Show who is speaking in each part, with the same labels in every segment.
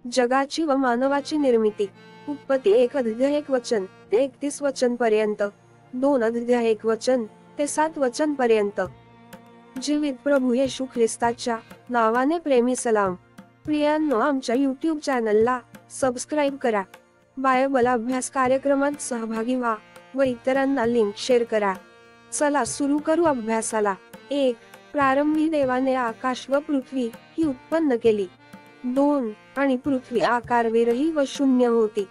Speaker 1: जगाची व मानवाची निर्मिती. उत्पत्ती 1 अध्याय 1 वचन ते 31 वचन पर्यंत, 2 अध्याय 1 वचन ते 7 वचन पर्यंत. जीवित प्रभू येशू ख्रिस्ताच्या नावाने प्रेमी सलाम. प्रियांनो, आमच्या YouTube चॅनलला सबस्क्राईब करा, बायबल अभ्यास कार्यक्रमात सहभागी व्हा व इतरांना लिंक शेअर करा. चला सुरू करू अभ्यासाला. 1. प्रारंभी देवाने आकाश व पृथ्वी ही उत्पन्न केली. 2. आणि पृथ्वी आकारविरही व शून्य होती.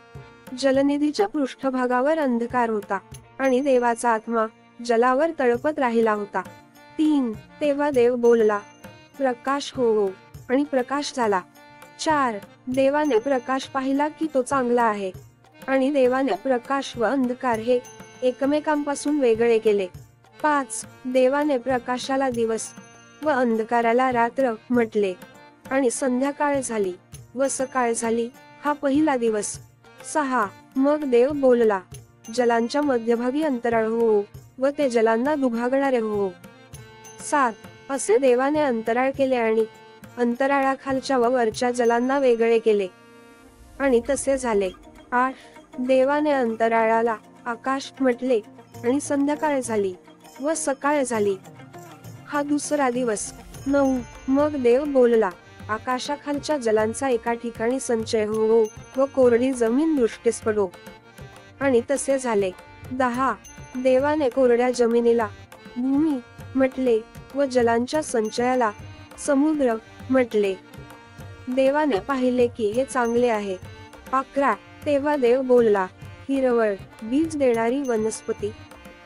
Speaker 1: जलनिधीच्या पृष्ठभागावर अंधकार होता आणि देवाचा आत्मा जलावर तळपत राहिला होता. 3. तेव्हा देव बोलला, प्रकाश हो, आणि प्रकाश झाला. 4. देवाने प्रकाश पाहिला की तो चांगला आहे, आणि देवाने प्रकाश व अंधकार हे एकमेकांपासून वेगळे केले. 5. देवाने प्रकाशाला दिवस व अंधकाराला रात्र म्हटले, आणि संध्याकाळ झाली व सकाळ झाली हा पहिला दिवस. 6. मग देव बोलला, जलांच्या मध्यभागी अंतराळ हो व ते जलांना दुभागणारे हो. 7. असे देवाने अंतराळ केले आणि अंतराळाखालच्या व वरच्या जलांना वेगळे केले, आणि तसे झाले. 8. देवाने अंतराळाला आकाश म्हटले, आणि संध्याकाळ झाली व सकाळ झाली हा दुसरा दिवस. 9. मग देव बोलला, आकाशाखालच्या जलांचा एका ठिकाणी संचय हो व कोरडी जमीन दृष्टीस पडो, आणि तसे झाले. 10. देवाने कोरड्या जमिनीला भूमी म्हटले व जलांच्या संचयाला समुद्र म्हटले. देवाने पाहिले की हे चांगले आहे. 11. तेव्हा देव बोलला, हिरवळ बीज देणारी वनस्पती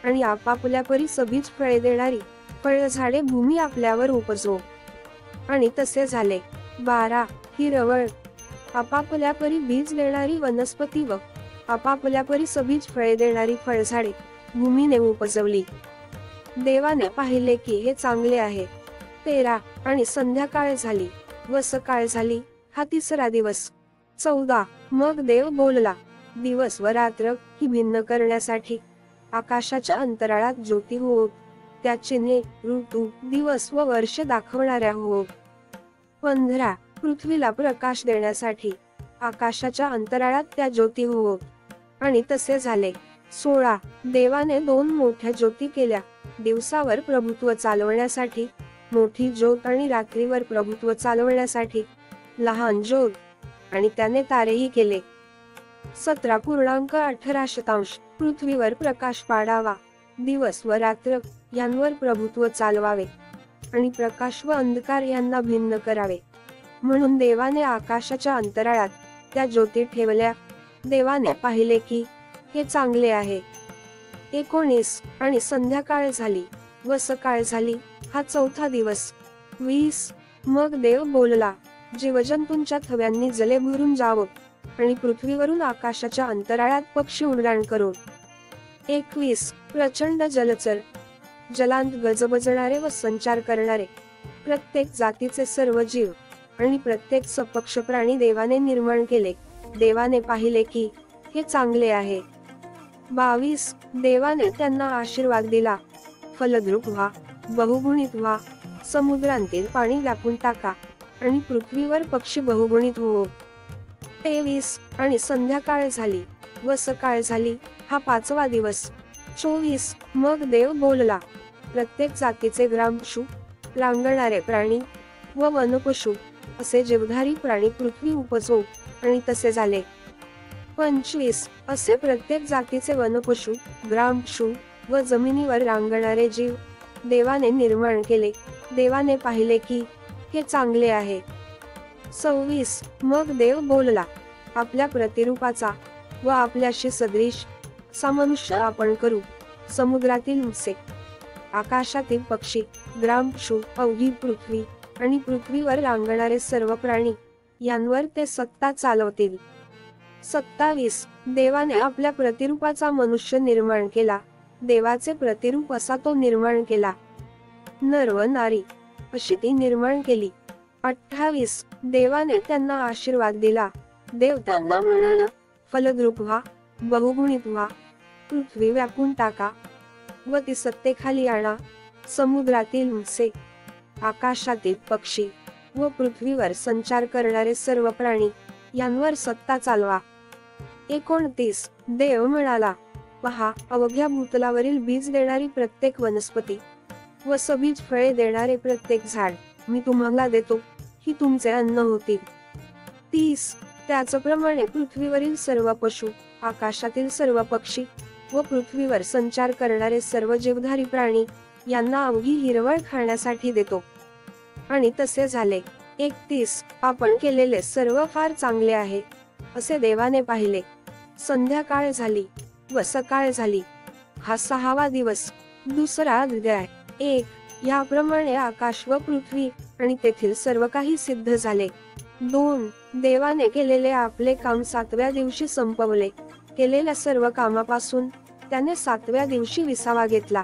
Speaker 1: आणि आपापल्या परी सबीज फळे देणारी फळझाडे भूमी आपल्यावर उपजो, आणि तसे झाले. 12. हिरवळ आपापल्या परी बीज देणारी वनस्पती व आपापल्या परी सबीज फळे देणारी फळझाडे भूमीने उपजवली. देवाने पाहिले की हे चांगले आहे. 13. आणि संध्याकाळ झाली व सकाळ झाली हा तिसरा दिवस. 14. मग देव बोलला, दिवस व रात्र ही भिन्न करण्यासाठी आकाशाच्या अंतराळात ज्योती होत, त्या चिन्हे, ऋतू, दिवस व वर्ष दाखवणाऱ्या होत. 15. पृथ्वीला प्रकाश देण्यासाठी आकाशाच्या अंतराळात त्या ज्योती होत, आणि तसे झाले. 16. देवाने 2 मोठ्या ज्योती केल्या, दिवसावर प्रभुत्व चालवण्यासाठी मोठी ज्योत आणि रात्रीवर प्रभुत्व चालवण्यासाठी लहान ज्योत, आणि त्याने तारेही केले. 17.18 पृथ्वीवर प्रकाश पाडावा, दिवस व रात्र यांवर प्रभुत्व चालवावे, आणि प्रकाश व अंधकार यांना भिन्न करावे, म्हणून देवाने आकाशाच्या अंतराळात त्या ज्योती ठेवल्या. देवाने पाहिले की हे चांगले आहे. 19. आणि संध्याकाळ झाली व सकाळ झाली हा चौथा दिवस. 20. मग देव बोलला, जीवजंतूंच्या थव्यांनी जले भरून जावो, आणि पृथ्वीवरून आकाशाच्या अंतराळात पक्षी उड्डाण करो. 21. प्रचंड जलचर, जलांत गजबजणारे व संचार करणारे, प्रत्येक जातीचे सर्व जीव आणि प्रत्येक सपक्ष प्राणी देवाने निर्माण केले. देवाने पाहिले की हे चांगले आहे. 22. देवाने त्यांना आशीर्वाद दिला, फलद्रूप व्हा, बहुगुणित व्हा, समुद्रांतील पाणी व्यापून टाका, आणि पृथ्वीवर पक्षी बहुगुणित हो. 23. आणि संध्याकाळ झाली व सकाळ झाली हा पाचवा दिवस. 24. मग देव बोलला, प्रत्येक जातीचे ग्रामपशु, रांगणारे प्राणी व वनपशु असे जीवधारी प्राणी पृथ्वी उपजो, आणि तसे झाले. 25. असे प्रत्येक जातीचे वनपशु, ग्रामपशु व जमिनीवर रांगणारे जीव देवाने निर्माण केले. देवाने पाहिले की हे चांगले आहे. 26. मग देव बोलला, आपल्या प्रतिरूपाचा व आपल्याशी सदृश असा मनुष्य आपण करू, समुद्रातील मासे, आकाशातील पक्षी, ग्रामपशु, अवघी पृथ्वी आणि पृथ्वीवर रांगणारे सर्व प्राणी यांवर ते सत्ता चालवतील. 27. देवाने आपल्या प्रतिरूपाचा मनुष्य निर्माण केला, देवाचे प्रतिरूप असा तो निर्माण केला, नर व नारी अशी ती निर्माण केली. 28. देवाने त्यांना आशीर्वाद दिला, देव त्यांना म्हणाला, फलद्रूप व्हा, बहुगुणित व्हा, पृथ्वी व्यापून टाका व ती सत्तेखाली आणा, समुद्रातील मासे, आकाशातील पक्षी व पृथ्वीवर संचार करणारे सर्व प्राणी यांवर सत्ता चालवा. 29. देव म्हणाला, पहा, अवघ्या भूतलावरील बीज देणारी प्रत्येक वनस्पती व सबीज फळे देणारे प्रत्येक झाड मी तुम्हाला देतो, ही तुमचे अन्न होतील. 30. त्याचप्रमाणे पृथ्वीवरील सर्व पशु, आकाशातील सर्व पक्षी व पृथ्वीवर संचार करणारे सर्व जीवधारी प्राणी यांना अवघी हिरवळ खाण्यासाठी देतो. आणि तसे झाले. 31. आपण केलेले सर्व फार चांगले आहे असे देवाने पाहिले. संध्याकाळ झाली व सकाळ झाली. हा 6वा दिवस. दुसरा अध्याय. 1. याप्रमाणे आकाश व पृथ्वी आणि तेथील सर्व काही सिद्ध झाले. 2. देवाने केलेले आपले काम 7व्या दिवशी संपवले. केलेल्या सर्व कामापासून त्याने 7व्या दिवशी विसावा घेतला.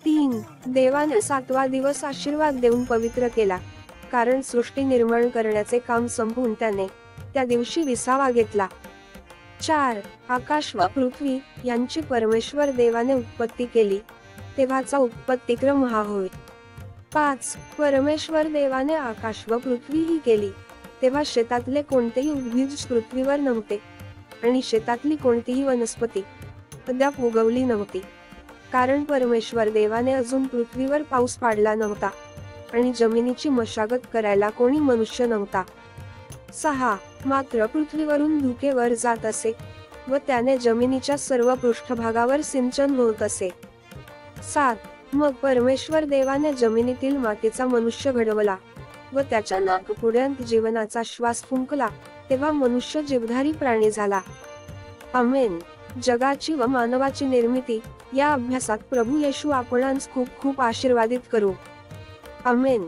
Speaker 1: 3. देवाने 7वा दिवस आशीर्वाद देऊन पवित्र केला, कारण सृष्टी निर्माण करण्याचे काम संपवून त्याने त्या दिवशी विसावा घेतला. 4. आकाश व पृथ्वी यांची परमेश्वर देवाने उत्पत्ती केली, तेव्हाचा उत्पत्तिक्रम हा होय. 5. परमेश्वर देवाने आकाश व पृथ्वी ही केली, तेव्हा शेतातले कोणतेही उद्भिज पृथ्वीवर नव्हते आणि शेतातली कोणतीही वनस्पती अद्याप उगवली नव्हती, कारण परमेश्वर देवाने अजून पृथ्वीवर पाऊस पाडला नव्हता आणि जमिनीची मशागत करायला कोणी मनुष्य नव्हता. 6. मात्र पृथ्वीवरून धुके वर जात असे व त्याने जमिनीच्या सर्व पृष्ठभागावर सिंचन होत असे. 7. मग परमेश्वर देवाने जमिनीतील मातीचा मनुष्य घडवला व त्याच्या नाकपुड्यांत जीवनाचा श्वास फुंकला, तेव्हा मनुष्य जीवधारी प्राणी झाला. आमेन. जगाची व मानवाची निर्मिती या अभ्यासात प्रभू येशू आपणास खूप खूप आशीर्वादित करू. आमेन.